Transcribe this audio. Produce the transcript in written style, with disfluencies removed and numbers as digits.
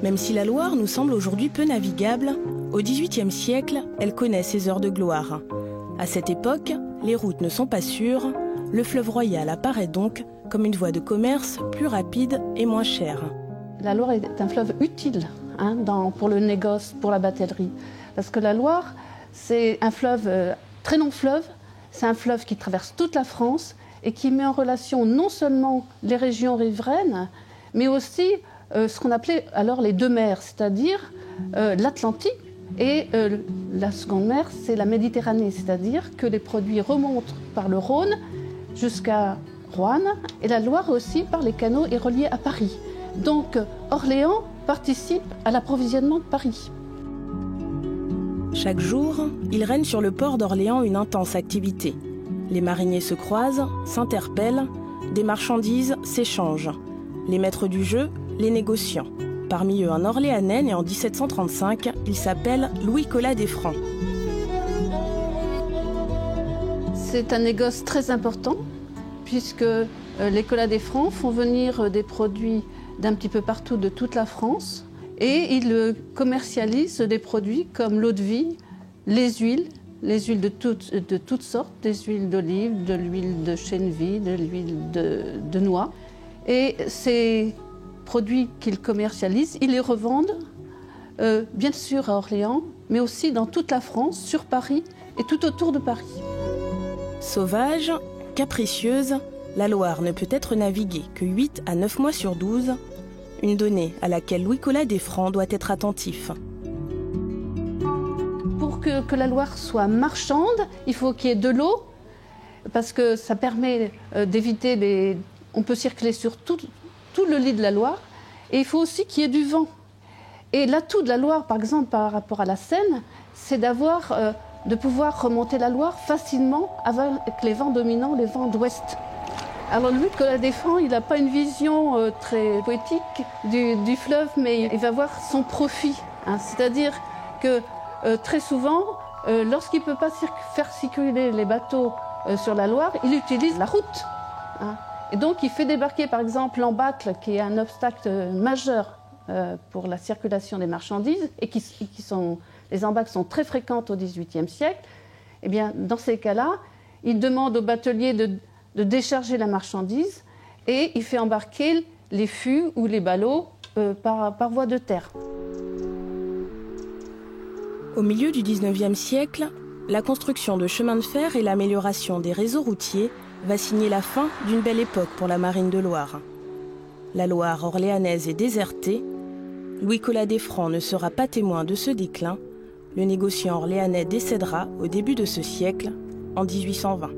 Même si la Loire nous semble aujourd'hui peu navigable, au XVIIIe siècle, elle connaît ses heures de gloire. À cette époque, les routes ne sont pas sûres, le fleuve royal apparaît donc comme une voie de commerce plus rapide et moins chère. La Loire est un fleuve utile pour le négoce, pour la batellerie. Parce que la Loire, c'est un fleuve, très long fleuve, c'est un fleuve qui traverse toute la France et qui met en relation non seulement les régions riveraines, mais aussi ce qu'on appelait alors les deux mers, c'est-à-dire l'Atlantique et la seconde mer, c'est la Méditerranée, c'est-à-dire que les produits remontent par le Rhône jusqu'à Roanne et la Loire aussi par les canaux est reliée à Paris. Donc Orléans participe à l'approvisionnement de Paris. Chaque jour, il règne sur le port d'Orléans une intense activité. Les mariniers se croisent, s'interpellent, des marchandises s'échangent. Les maîtres du jeu, les négociants. Parmi eux, un Orléanais né en 1735, il s'appelle Louis Colas des Francs. C'est un négoce très important, puisque les Colas des Francs font venir des produits d'un petit peu partout de toute la France, et ils commercialisent des produits comme l'eau de vie, les huiles de toutes sortes, des huiles d'olive, de l'huile de chènevis, de l'huile de noix. Et ces produits qu'ils commercialisent, ils les revendent bien sûr à Orléans, mais aussi dans toute la France, sur Paris et tout autour de Paris. Sauvage, capricieuse, la Loire ne peut être naviguée que 8 à 9 mois sur 12, une donnée à laquelle Louis Colas des Francs doit être attentif. Pour que la Loire soit marchande, il faut qu'il y ait de l'eau, parce que ça permet d'éviter les... On peut circuler sur tout le lit de la Loire, et il faut aussi qu'il y ait du vent. Et l'atout de la Loire, par exemple, par rapport à la Seine, c'est de pouvoir remonter la Loire facilement avec les vents dominants, les vents d'ouest. Alors Louis Colas des Francs, il n'a pas une vision très poétique du fleuve, mais il va voir son profit. C'est-à-dire que très souvent, lorsqu'il ne peut pas faire circuler les bateaux sur la Loire, il utilise la route. Et donc il fait débarquer par exemple l'embâcle, qui est un obstacle majeur pour la circulation des marchandises, et les embâcles sont très fréquentes au XVIIIe siècle. Eh bien, dans ces cas-là, il demande au batelier de décharger la marchandise et il fait embarquer les fûts ou les ballots par voie de terre. Au milieu du XIXe siècle, la construction de chemins de fer et l'amélioration des réseaux routiers va signer la fin d'une belle époque pour la marine de Loire. La Loire orléanaise est désertée. Louis Colas des Francs ne sera pas témoin de ce déclin. Le négociant orléanais décédera au début de ce siècle, en 1820.